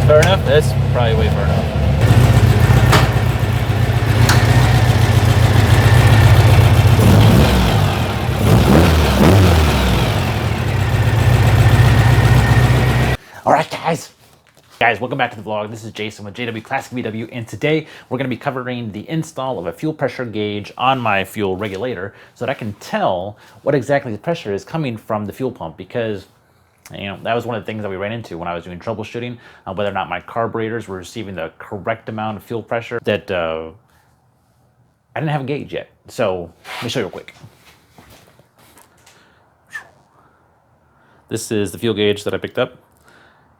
Far enough? That's probably way far enough. Alright guys, welcome back to the vlog. This is Jason with JWClassicVW, and today we're going to be covering the install of a fuel pressure gauge on my fuel regulator so that I can tell what exactly the pressure is coming from the fuel pump, because that was one of the things that we ran into when I was doing troubleshooting, whether or not my carburetors were receiving the correct amount of fuel pressure. That I didn't have a gauge yet. So let me show you real quick. This is the fuel gauge that I picked up,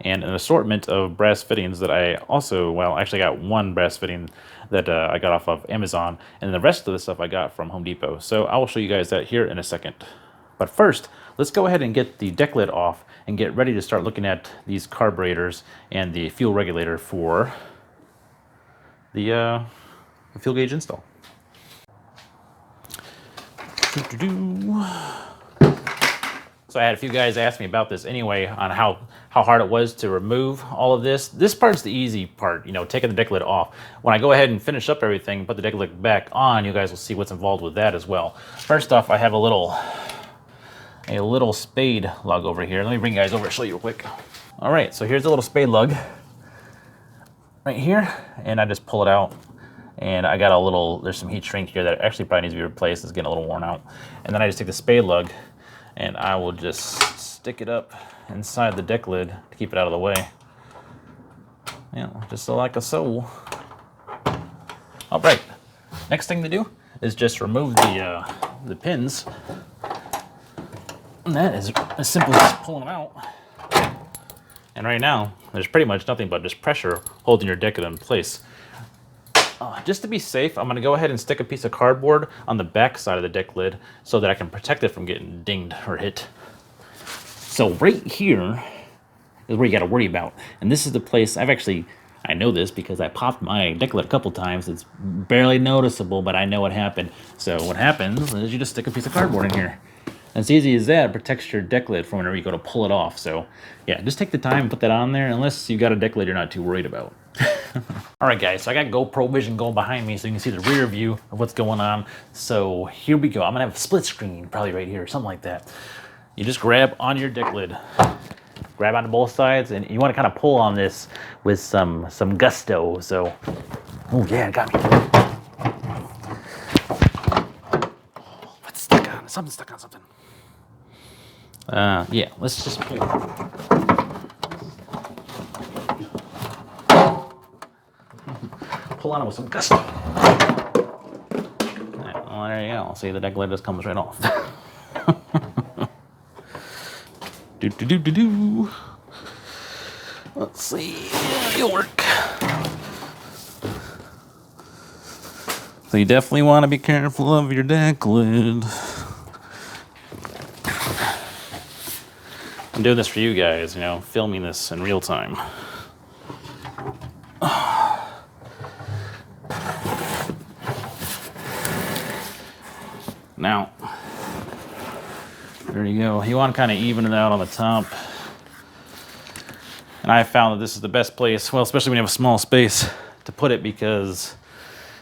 and an assortment of brass fittings that I also, well, actually got one brass fitting that I got off of Amazon, and the rest of the stuff I got from Home Depot. So I will show you guys that here in a second. But first, let's go ahead and get the deck lid off and get ready to start looking at these carburetors and the fuel regulator for the fuel gauge install. So I had a few guys ask me about this anyway, on how hard it was to remove all of this. This part's the easy part, taking the deck lid off. When I go ahead and finish up everything, put the deck lid back on, you guys will see what's involved with that as well. First off, I have a little spade lug over here. Let me bring you guys over and show you real quick. All right, so here's a little spade lug right here, and I just pull it out, and I got there's some heat shrink here that actually probably needs to be replaced. It's getting a little worn out. And then I just take the spade lug and I will just stick it up inside the deck lid to keep it out of the way. Just so like so. All right, next thing to do is just remove the pins. And that is as simple as pulling them out. And right now, there's pretty much nothing but just pressure holding your deck lid in place. Just to be safe, I'm going to go ahead and stick a piece of cardboard on the back side of the deck lid so that I can protect it from getting dinged or hit. So right here is where you got to worry about. And this is the place I know this because I popped my deck lid a couple times. It's barely noticeable, but I know what happened. So what happens is you just stick a piece of cardboard in here. And it's easy as that. It protects your deck lid from whenever you go to pull it off. So yeah, just take the time and put that on there, unless you got a deck lid you're not too worried about. All right, guys, so I got GoPro vision going behind me so you can see the rear view of what's going on. So here we go. I'm gonna have a split screen probably right here, something like that. You just grab on your deck lid, grab onto both sides, and you want to kind of pull on this with some gusto. So, oh yeah, it got me. What's stuck on? Something's stuck on something. Yeah, let's just pull. Pull on it with some gusto. Right, well, there you go. See, the deck lid just comes right off. Do. Let's see. Yeah, it'll work. So you definitely want to be careful of your deck lid. I'm doing this for you guys, filming this in real time. Now, there you go. You want to kind of even it out on the top. And I found that this is the best place, well, especially when you have a small space, to put it, because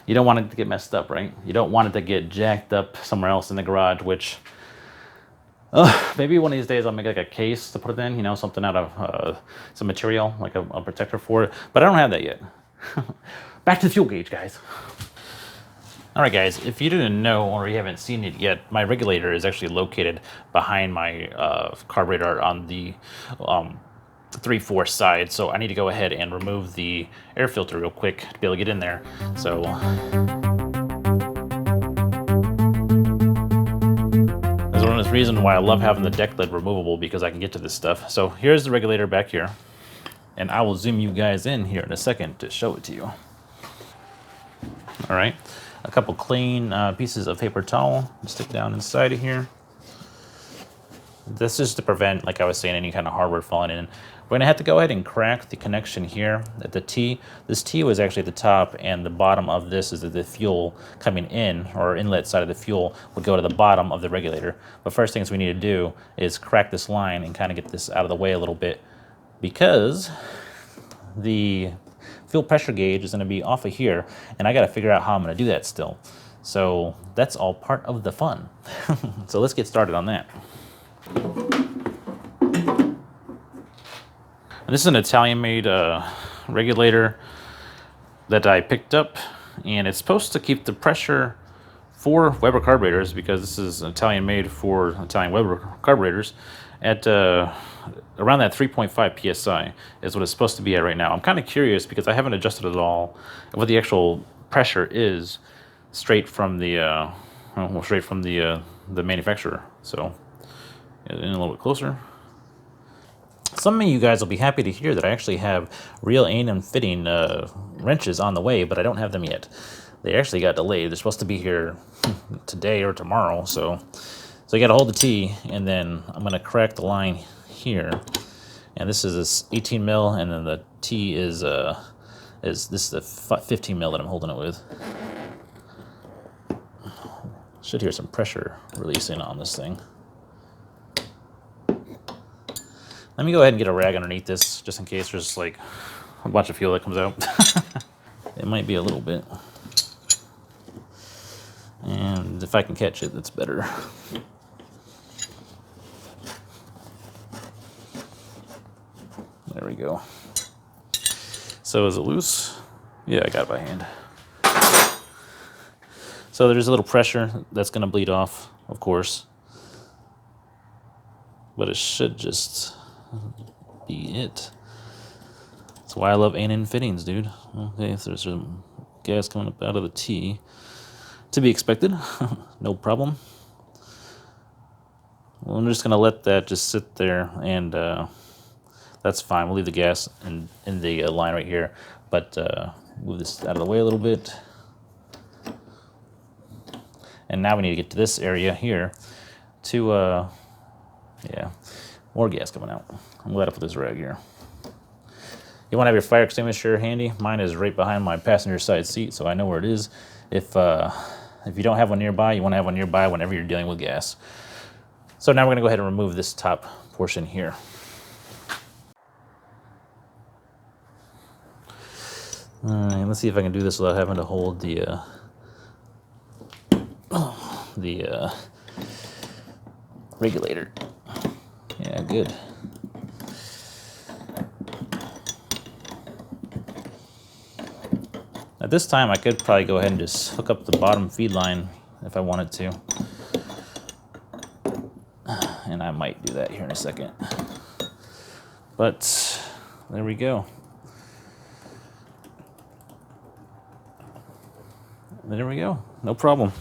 you don't want it to get messed up, right? You don't want it to get jacked up somewhere else in the garage, which maybe one of these days I'll make like a case to put it in, something out of some material, like a protector for it. But I don't have that yet. Back to the fuel gauge, guys. All right, guys, if you didn't know or you haven't seen it yet, my regulator is actually located behind my carburetor on the 3/4 side. So I need to go ahead and remove the air filter real quick to be able to get in there. So there's one of the reasons why I love having the deck lid removable, because I can get to this stuff. So here's the regulator back here, and I will zoom you guys in here in a second to show it to you. All right. A couple clean pieces of paper towel to stick down inside of here. This is to prevent, like I was saying, any kind of hardware falling in. We're gonna have to go ahead and crack the connection here at the T. This T was actually at the top, and the bottom of this is that the fuel coming in, or inlet side of the fuel, would go to the bottom of the regulator. But first things we need to do is crack this line and kind of get this out of the way a little bit, because the fuel pressure gauge is gonna be off of here, and I gotta figure out how I'm gonna do that still. So that's all part of the fun. So let's get started on that. And this is an Italian-made regulator that I picked up, and it's supposed to keep the pressure for Weber carburetors, because this is Italian-made for Italian Weber carburetors, at around that 3.5 psi is what it's supposed to be at right now. I'm kind of curious because I haven't adjusted it at all what the actual pressure is straight from the the manufacturer. So get in a little bit closer. Some of you guys will be happy to hear that I actually have real A&M fitting wrenches on the way, but I don't have them yet. They actually got delayed. They're supposed to be here today or tomorrow. So you got to hold the T, and then I'm going to crack the line here. And this is this 18 mil, and then the T is this is the 15 mil that I'm holding it with. Should hear some pressure releasing on this thing. Let me go ahead and get a rag underneath this, just in case there's like a bunch of fuel that comes out. It might be a little bit. And if I can catch it, that's better. There we go. So is it loose? Yeah, I got it by hand. So there's a little pressure that's going to bleed off, of course. But it should just be it. That's why I love A&M fittings, dude. Okay, if there's some gas coming up out of the T, to be expected. No problem. Well, I'm just gonna let that just sit there, and that's fine. We'll leave the gas in the line right here, but move this out of the way a little bit. And now we need to get to this area here to yeah, more gas coming out. I'm glad I put this rag here. You want to have your fire extinguisher handy. Mine is right behind my passenger side seat, so I know where it is. If you don't have one nearby, you want to have one nearby whenever you're dealing with gas. So now we're going to go ahead and remove this top portion here. Let's see if I can do this without having to hold the regulator. Yeah, good. At this time, I could probably go ahead and just hook up the bottom feed line if I wanted to. And I might do that here in a second. But there we go. There we go. No problem.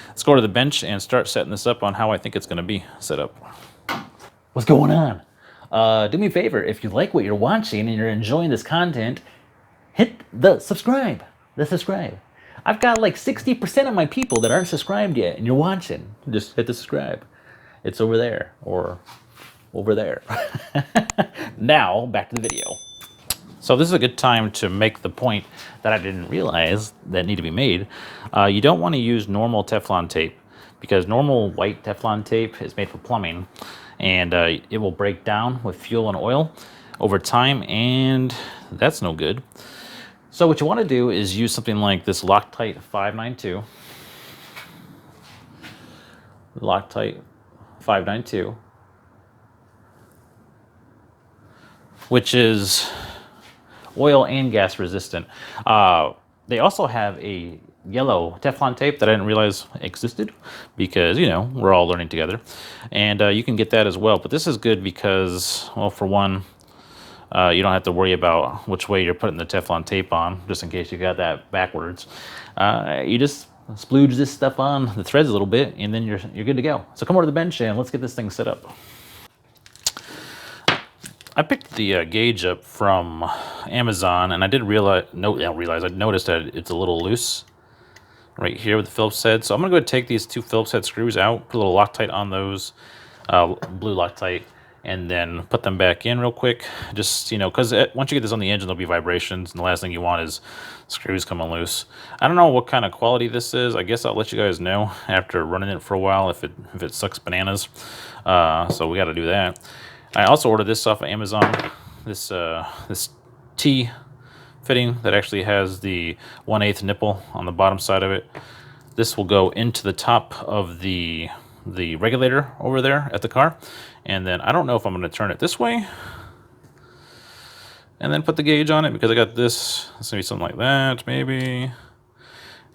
Let's go to the bench and start setting this up on how I think it's going to be set up. What's going on? Do me a favor, if you like what you're watching and you're enjoying this content, hit the subscribe. I've got like 60% of my people that aren't subscribed yet, and you're watching. Just hit the subscribe. It's over there, or over there. Now, back to the video. So this is a good time to make the point that I didn't realize that need to be made. You don't want to use normal Teflon tape, because normal white Teflon tape is made for plumbing, and it will break down with fuel and oil over time, and that's no good. So what you want to do is use something like this Loctite 592. Loctite 592, which is oil and gas resistant. They also have a yellow Teflon tape that I didn't realize existed, because, you know, we're all learning together. And you can get that as well. But this is good because, well, for one, you don't have to worry about which way you're putting the Teflon tape on, just in case you got that backwards. You just splooge this stuff on the threads a little bit, and then you're good to go. So come over to the bench and let's get this thing set up. I picked the gauge up from Amazon, and I did I noticed that it's a little loose right here with the Phillips head. So I'm gonna go ahead and take these two Phillips head screws out, put a little Loctite on those. blue Loctite, and then put them back in real quick. Just, you know, because once you get this on the engine, there'll be vibrations, and the last thing you want is screws coming loose. I don't know what kind of quality this is. I guess I'll let you guys know after running it for a while if it sucks bananas. So we got to do that. I also ordered this off of Amazon. This T fitting that actually has the 1/8 nipple on the bottom side of it. This will go into the top of the regulator over there at the car, and then I don't know if I'm going to turn it this way and then put the gauge on it, because I got this. It's going to be something like that maybe,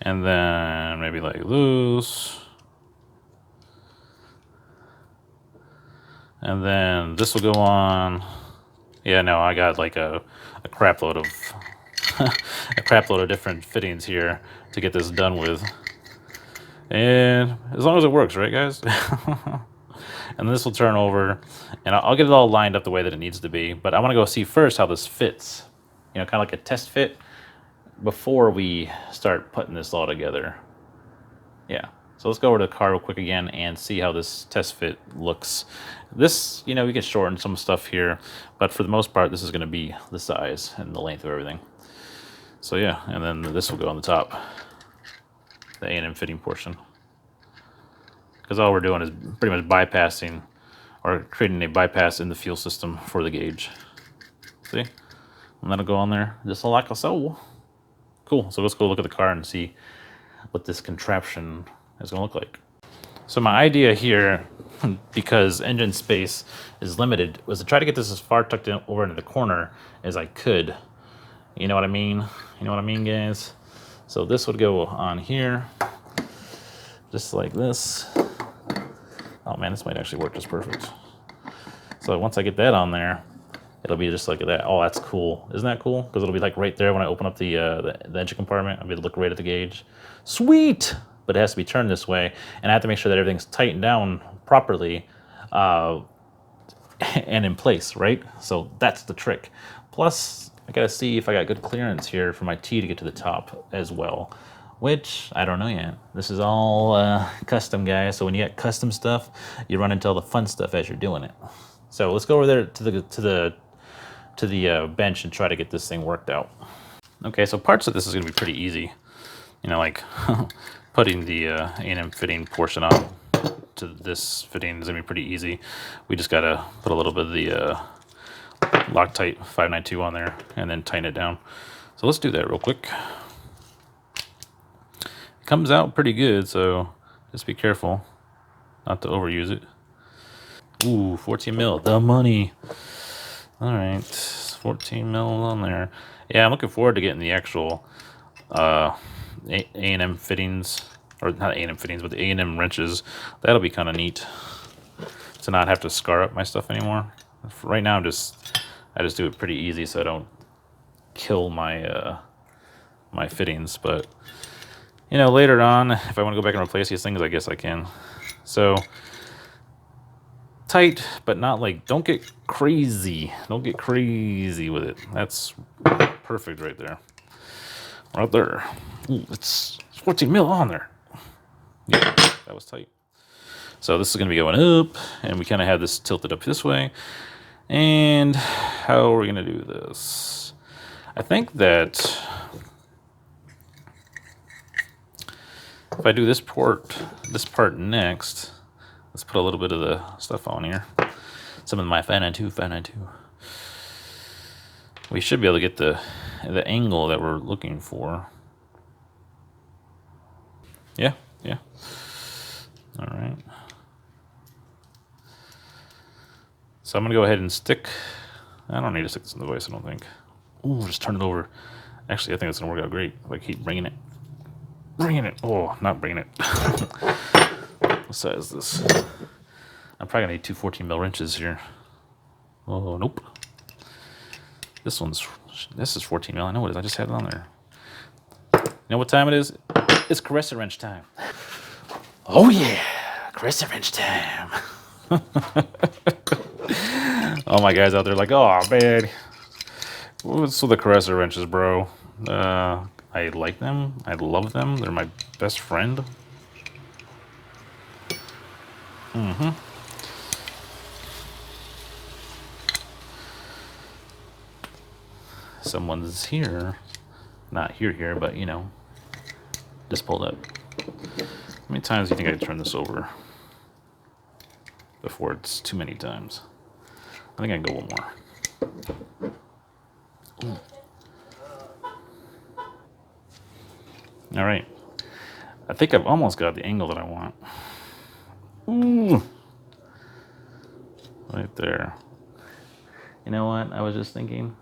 and then maybe like loose, and then this will go on. Yeah, no, I got like a crap load of a crap load of different fittings here to get this done with. And as long as it works, right, guys? And this will turn over, and I'll get it all lined up the way that it needs to be. But I want to go see first how this fits, you know, kind of like a test fit before we start putting this all together. Yeah. So let's go over to the car real quick again and see how this test fit looks. This, you know, we can shorten some stuff here, but for the most part, this is going to be the size and the length of everything. So yeah, and then this will go on the top, the A&M fitting portion. Because all we're doing is pretty much bypassing, or creating a bypass in the fuel system for the gauge. See? And that'll go on there just like so. Cool. So let's go look at the car and see what this contraption is going to look like. So my idea here, because engine space is limited, was to try to get this as far tucked in over into the corner as I could. You know what I mean? You know what I mean, guys? So this would go on here, just like this. Oh man, this might actually work just perfect. So once I get that on there, it'll be just like that. Oh, that's cool. Isn't that cool? Because it'll be like right there when I open up the engine compartment. I'll be able to look right at the gauge. Sweet! But it has to be turned this way, and I have to make sure that everything's tightened down properly and in place, right? So that's the trick. Plus, I gotta see if I got good clearance here for my T to get to the top as well, which I don't know yet. This is all custom, guys. So when you got custom stuff, you run into all the fun stuff as you're doing it. So let's go over there to the bench and try to get this thing worked out. Okay, so parts of this is gonna be pretty easy. You know, like putting the A&M fitting portion on to this fitting is gonna be pretty easy. We just gotta put a little bit of the Loctite 592 on there and then tighten it down. So let's do that real quick. It comes out pretty good, so just be careful not to overuse it. Ooh, 14 mil, the money. All right, 14 mil on there. Yeah, I'm looking forward to getting the actual A&M fittings, or not A&M fittings, but the A&M wrenches. That'll be kind of neat to not have to scar up my stuff anymore. Right now, I just do it pretty easy so I don't kill my my fittings. But you know, later on, if I want to go back and replace these things, I guess I can. So tight, but not like, don't get crazy. Don't get crazy with it. That's perfect right there. Right there. Ooh, it's 14 mil on there. Yeah, that was tight. So this is going to be going up, and we kind of have this tilted up this way. And how are we going to do this? I think that if I do this part next, let's put a little bit of the stuff on here. Some of my 592. We should be able to get the angle that we're looking for. Yeah. All right. So I'm gonna go ahead and stick. I don't need to stick this in the vise, I don't think. Ooh, just turn it over. Actually, I think it's gonna work out great if I keep bringing it. Oh, not bringing it. What size is this? I'm probably gonna need two 14 mil wrenches here. Oh, nope. This is 14 mil. I know it is. I just had it on there. You know what time it is? It's caressor wrench time. Oh yeah, caressor wrench time. All my guys out there like, oh man, what's with the caressor wrenches, bro? I like them. I love them. They're my best friend. someone's here. Not here, but you know, just pulled up. How many times do you think I can turn this over before it's too many times? I think I can go one more. Ooh. All right. I think I've almost got the angle that I want. Ooh. Right there. You know what? I was just thinking,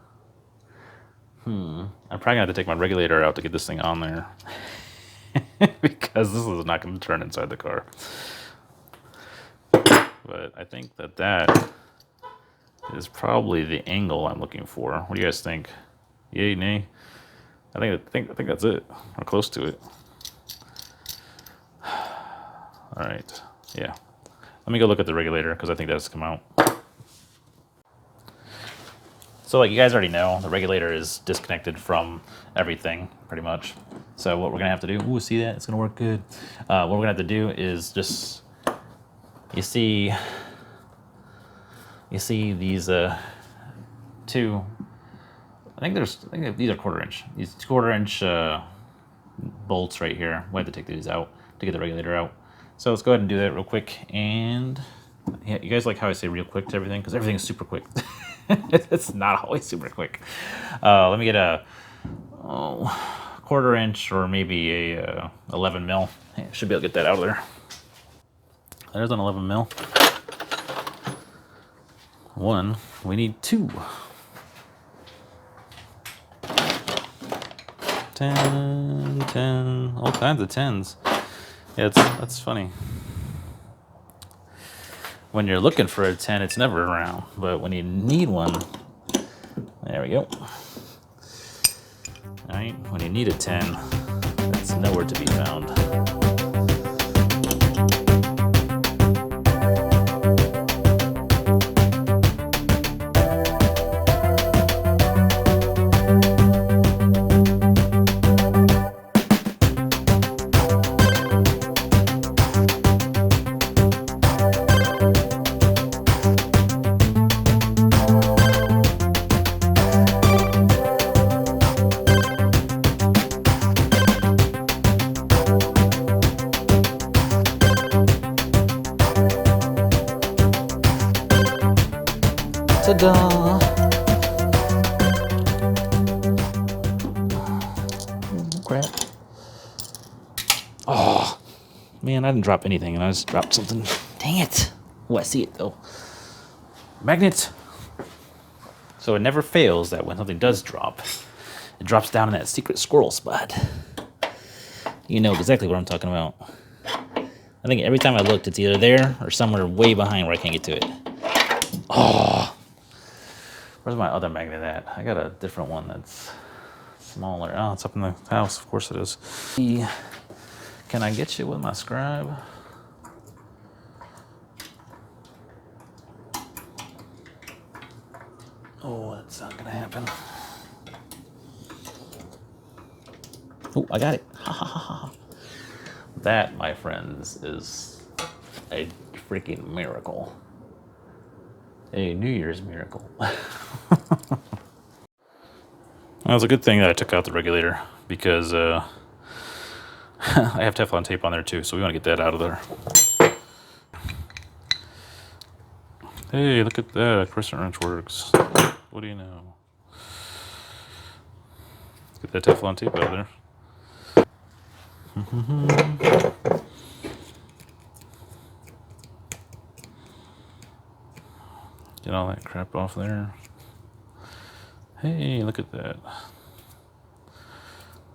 I'm probably gonna have to take my regulator out to get this thing on there. Because this is not gonna turn inside the car. But I think that is probably the angle I'm looking for. What do you guys think? Yay, nay? I think that's it. Or close to it. All right. Yeah. Let me go look at the regulator because I think that's come out. So like you guys already know, the regulator is disconnected from everything pretty much. So what we're gonna have to do, ooh, see that? It's gonna work good. What we're gonna have to do is just, you see these two, I think these are 1/4 inch. These 1/4 inch bolts right here. We have to take these out to get the regulator out. So let's go ahead and do that real quick. And yeah, you guys like how I say real quick to everything? Because everything is super quick. It's not always super quick. Let me get a 1/4 inch or maybe a 11 mil. Hey, should be able to get that out of there. There's an 11 mil. One, we need two. 10, all kinds of 10s. Yeah, that's funny. When you're looking for a 10, it's never around. But when you need one, there we go. All right, when you need a 10, it's nowhere to be found. Ta-da! Crap. Oh, man, I didn't drop anything and I just dropped something. Dang it. Oh, I see it though. Magnet. So it never fails that when something does drop, it drops down in that secret squirrel spot. You know exactly what I'm talking about. I think every time I looked, it's either there or somewhere way behind where I can't get to it. Oh. Where's my other magnet at? I got a different one that's smaller. Oh, it's up in the house. Of course it is. Can I get you with my scribe? Oh, that's not gonna happen. Oh, I got it. Ha ha ha ha. That, my friends, is a freaking miracle. A New Year's miracle. Well, it's a good thing that I took out the regulator because I have Teflon tape on there too, so we want to get that out of there. Hey, look at that. Crescent wrench works. What do you know? Let's get that Teflon tape out of there. Get all that crap off there. Hey, look at that.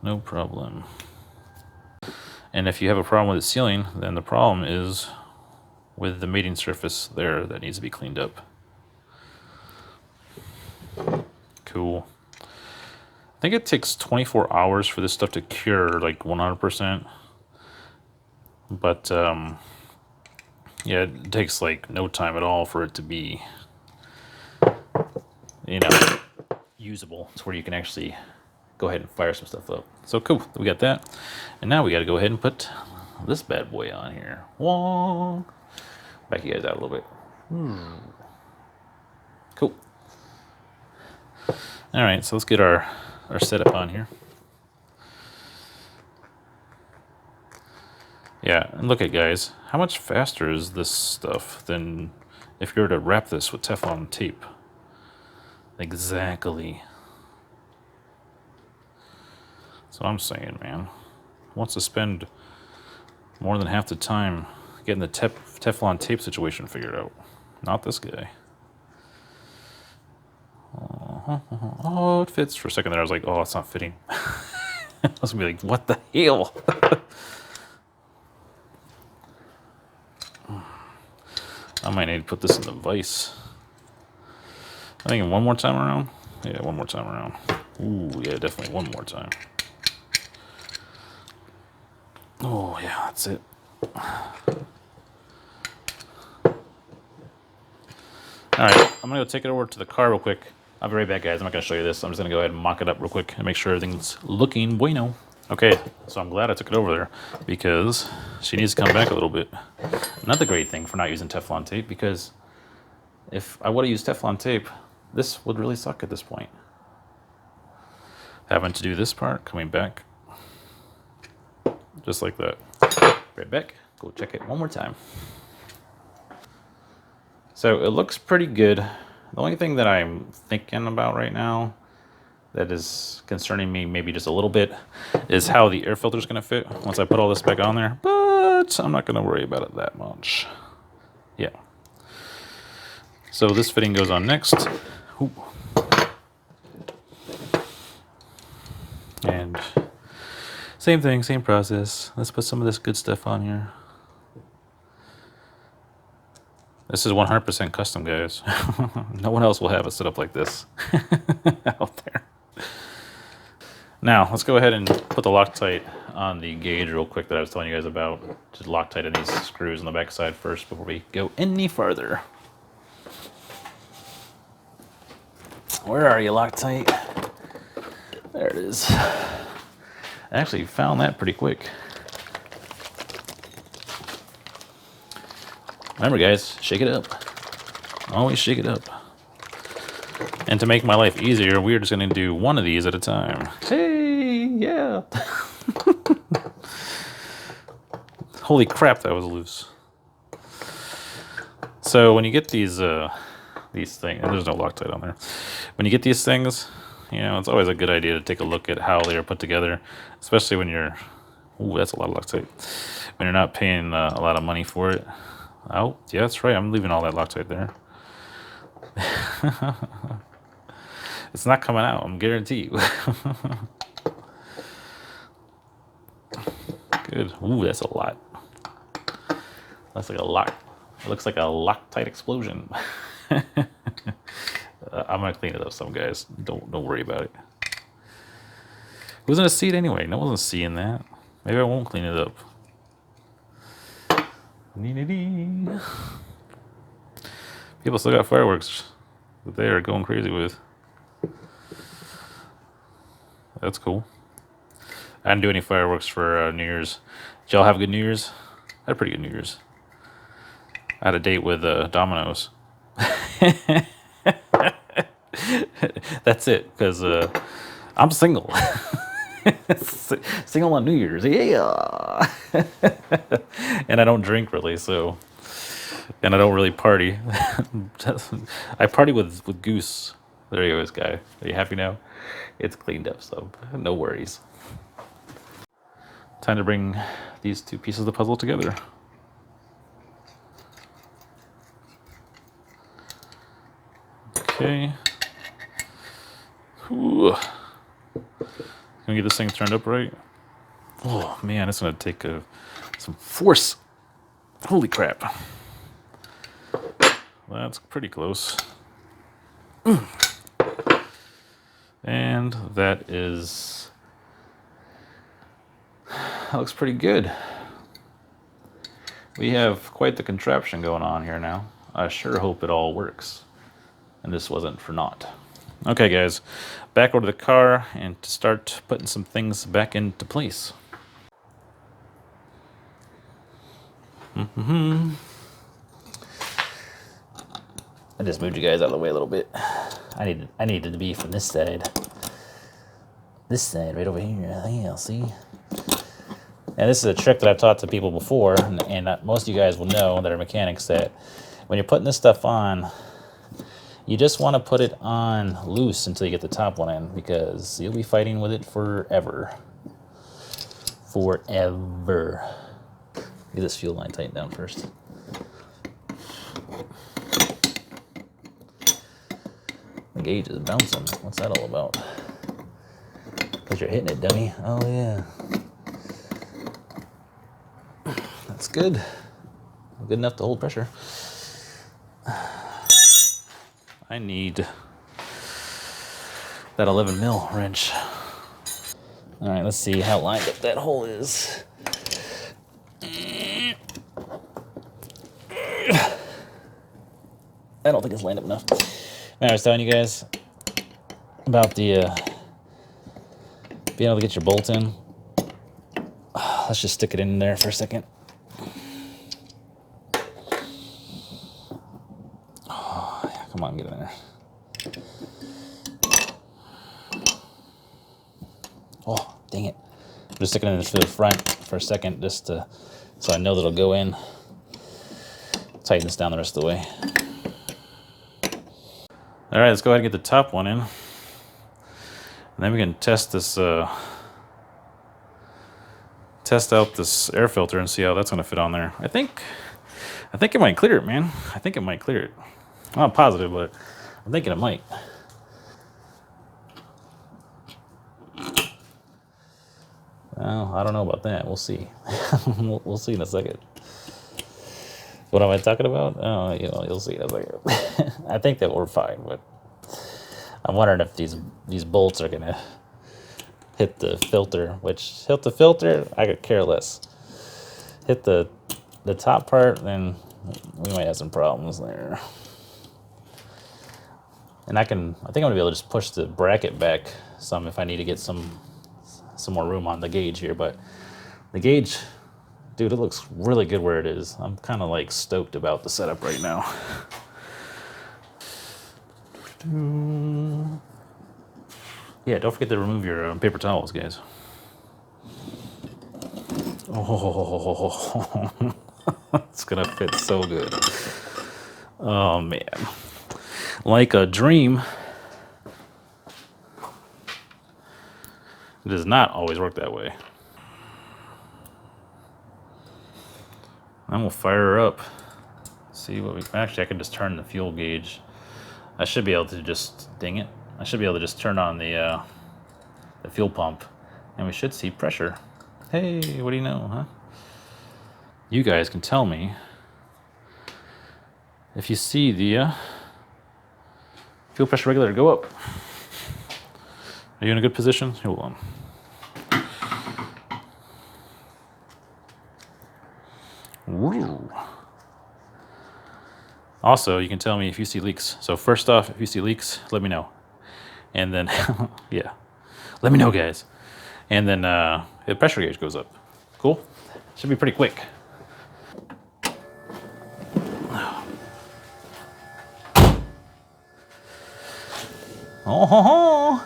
No problem. And if you have a problem with it sealing, then the problem is with the mating surface there that needs to be cleaned up. Cool. I think it takes 24 hours for this stuff to cure, like 100%. But yeah, it takes like no time at all for it to be, you know, usable. It's where you can actually go ahead and fire some stuff up. So cool, we got that. And now we got to go ahead and put this bad boy on here. Whoa. Back you guys out a little bit. Cool. All right, so let's get our setup on here. Yeah, and look at guys, how much faster is this stuff than if you were to wrap this with Teflon tape? Exactly. So I'm saying, man, wants to spend more than half the time getting the Teflon tape situation figured out. Not this guy. Oh, it fits. For a second there, I was like, oh, it's not fitting. I was gonna be like, what the hell? I might need to put this in the vise. I think one more time around. Yeah, one more time around. Ooh, yeah, definitely one more time. Oh, yeah, that's it. All right, I'm gonna go take it over to the car real quick. I'll be right back, guys. I'm not gonna show you this. I'm just gonna go ahead and mock it up real quick and make sure everything's looking bueno. Okay, so I'm glad I took it over there because she needs to come back a little bit. Another great thing for not using Teflon tape, because if I would have used Teflon tape, this would really suck at this point. Having to do this part, coming back, just like that. Right back, go check it one more time. So it looks pretty good. The only thing that I'm thinking about right now that is concerning me maybe just a little bit is how the air filter is going to fit once I put all this back on there. But I'm not going to worry about it that much. Yeah. So this fitting goes on next. Ooh. And same thing, same process. Let's put some of this good stuff on here. This is 100% custom, guys. No one else will have it set up like this out there. Now, let's go ahead and put the Loctite on the gauge real quick that I was telling you guys about. Just Loctite in these screws on the back side first before we go any further. Where are you, Loctite? There it is. I actually found that pretty quick. Remember, guys, shake it up. Always shake it up. And to make my life easier, we're just going to do one of these at a time. Hey, yeah. Holy crap, that was loose. So when you get these things, and there's no Loctite on there. When you get these things, you know, it's always a good idea to take a look at how they are put together, especially when you're, ooh, that's a lot of Loctite. When you're not paying a lot of money for it. Oh, yeah, that's right. I'm leaving all that Loctite there. It's not coming out, I'm guaranteed. Good. Ooh, that's a lot. That's like a lock. It looks like a Loctite explosion. I'm gonna clean it up some, guys. Don't worry about it. Who's gonna see it anyway? No one's seeing that. Maybe I won't clean it up. People still got fireworks that they are going crazy with. That's cool. I didn't do any fireworks for New Year's. Did y'all have a good New Year's? I had a pretty good New Year's. I had a date with Domino's. That's it, because I'm single. Single on New Year's, yeah. And I don't drink really, so, and I don't really party. I party with Goose. There you go, this guy. Are you happy now? It's cleaned up, so no worries. Time to bring these two pieces of the puzzle together. Okay. Ooh. Can we get this thing turned up right? Oh man, it's gonna take some force. Holy crap. That's pretty close. And that looks pretty good. We have quite the contraption going on here now. I sure hope it all works. And this wasn't for naught. Okay, guys, back over to the car and to start putting some things back into place. I just moved you guys out of the way a little bit. I needed to be from this side. This side right over here. Yeah, see? And this is a trick that I've taught to people before, and most of you guys will know that are mechanics, that when you're putting this stuff on, you just want to put it on loose until you get the top one in, because you'll be fighting with it forever. Forever. Get this fuel line tightened down first. The gauge is bouncing. What's that all about? Because you're hitting it, dummy. Oh, yeah. That's good. Good enough to hold pressure. I need that 11 mil wrench. All right, let's see how lined up that hole is. I don't think it's lined up enough. I was telling you guys about the being able to get your bolt in. Let's just stick it in there for a second. Oh, yeah, come on, get in there. Oh, dang it. I'm just sticking it in the front for a second just to, so I know that it'll go in. Tighten this down the rest of the way. All right, let's go ahead and get the top one in. And then we can test this, test out this air filter and see how that's gonna fit on there. I think it might clear it, man. I think it might clear it. I'm not positive, but I'm thinking it might. Well, I don't know about that. We'll see. We'll see in a second. What am I talking about? Oh, you'll see in a second. I think that we're fine, but I'm wondering if these bolts are gonna hit the filter. Which hit the filter, I could care less. Hit the top part, then we might have some problems there. And I think I'm gonna be able to just push the bracket back some if I need to get some more room on the gauge here. But the gauge, dude, it looks really good where it is. I'm kind of like stoked about the setup right now. Yeah, don't forget to remove your paper towels, guys. Oh, it's gonna fit so good. Oh man, like a dream. It does not always work that way. Then we'll fire her up. See what we, actually I can just turn the fuel gauge. I should be able to just, dang it. I should be able to just turn on the fuel pump and we should see pressure. Hey, what do you know, huh? You guys can tell me if you see the fuel pressure regulator go up. Are you in a good position? Hold on. Woo. Also, you can tell me if you see leaks. So first off, if you see leaks, let me know. And then, yeah, let me know, guys. And then the pressure gauge goes up. Cool? Should be pretty quick. Oh, ho, ho.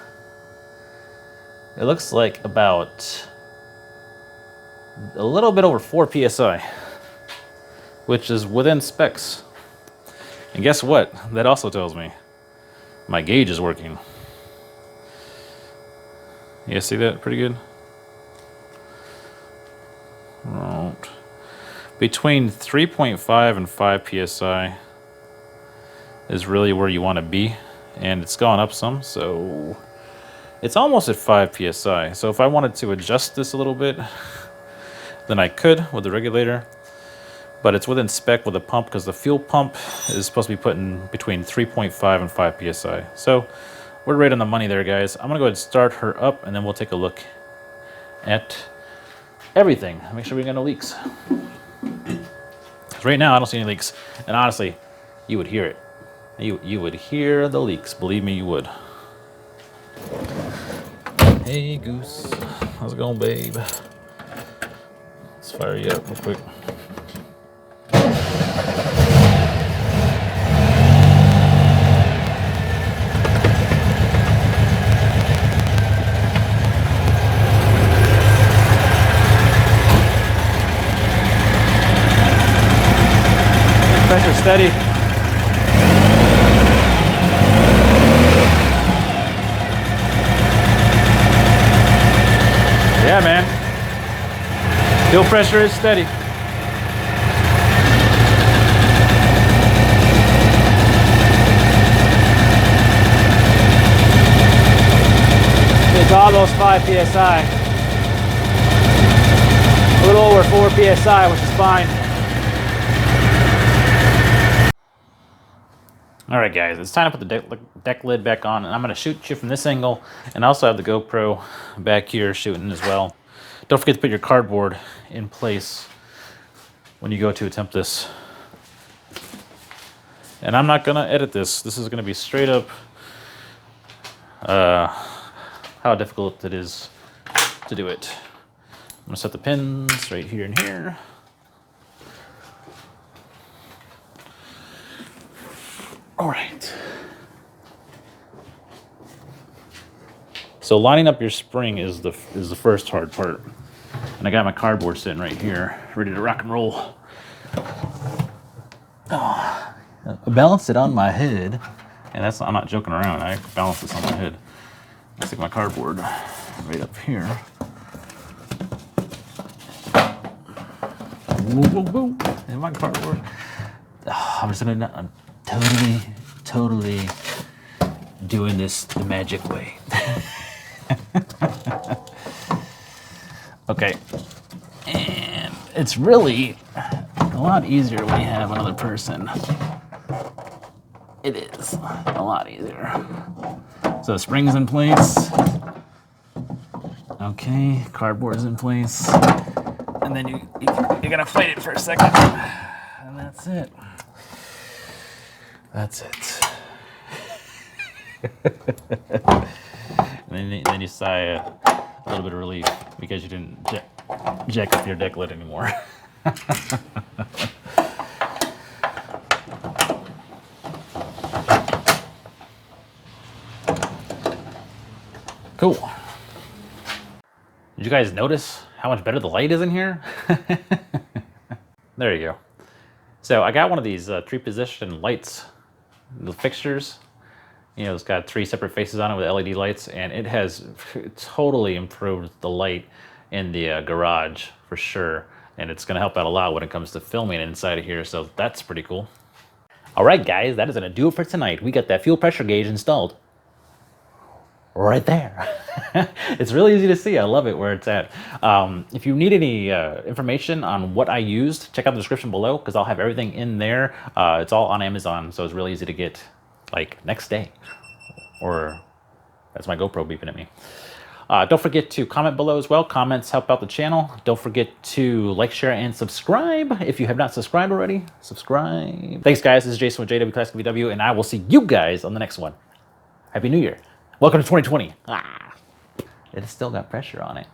It looks like about a little bit over 4 PSI, which is within specs. And guess what? That also tells me my gauge is working. You guys see that pretty good? Right. Between 3.5 and 5 PSI is really where you want to be. And it's gone up some, so it's almost at 5 PSI. So if I wanted to adjust this a little bit, then I could with the regulator. But it's within spec with the pump because the fuel pump is supposed to be put in between 3.5 and 5 PSI. So we're right on the money there, guys. I'm gonna go ahead and start her up and then we'll take a look at everything. Make sure we got no leaks. Right now I don't see any leaks. And honestly, you would hear it. You would hear the leaks. Believe me, you would. Hey, Goose. How's it going, babe? Let's fire you up real quick. steady. Yeah, man. Fuel pressure is steady. It's almost 5 psi. A little over 4 psi, which is fine. All right, guys, it's time to put the deck lid back on, and I'm going to shoot you from this angle, and I also have the GoPro back here shooting as well. Don't forget to put your cardboard in place when you go to attempt this. And I'm not going to edit this. This is going to be straight up how difficult it is to do it. I'm going to set the pins right here and here. All right. So lining up your spring is the first hard part. And I got my cardboard sitting right here, ready to rock and roll. Oh, I balanced it on my head, and I'm not joking around. I balanced this on my head. I stick my cardboard right up here. Woo, woo, woo. And my cardboard. Oh, I'm totally doing this the magic way. Okay, and it's really a lot easier when you have another person. It is a lot easier. So the spring's in place. Okay, cardboard's in place. And then you're gonna fight it for a second. And that's it. That's it. And then you sigh a little bit of relief because you didn't jack up your deck lid anymore. Cool. Did you guys notice how much better the light is in here? There you go. So I got one of these 3-position lights, the fixtures. You know, it's got 3 separate faces on it with LED lights, and it has totally improved the light in the garage for sure. And it's going to help out a lot when it comes to filming inside of here, so that's pretty cool. All right, guys, that is going to do it for tonight. We got that fuel pressure gauge installed right there. It's really easy to see. I love it where it's at. If you need any information on what I used, check out the description below because I'll have everything in there. It's all on Amazon, so it's really easy to get like next day. Or that's my GoPro beeping at me. Don't forget to comment below as well. Comments help out the channel. Don't forget to like, share, and subscribe. If you have not subscribed already, subscribe. Thanks, guys. This is Jason with JWClassicVW, and I will see you guys on the next one. Happy New Year. Welcome to 2020. It's still got pressure on it.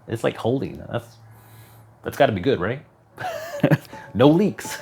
It's like holding. That's got to be good, right? No leaks.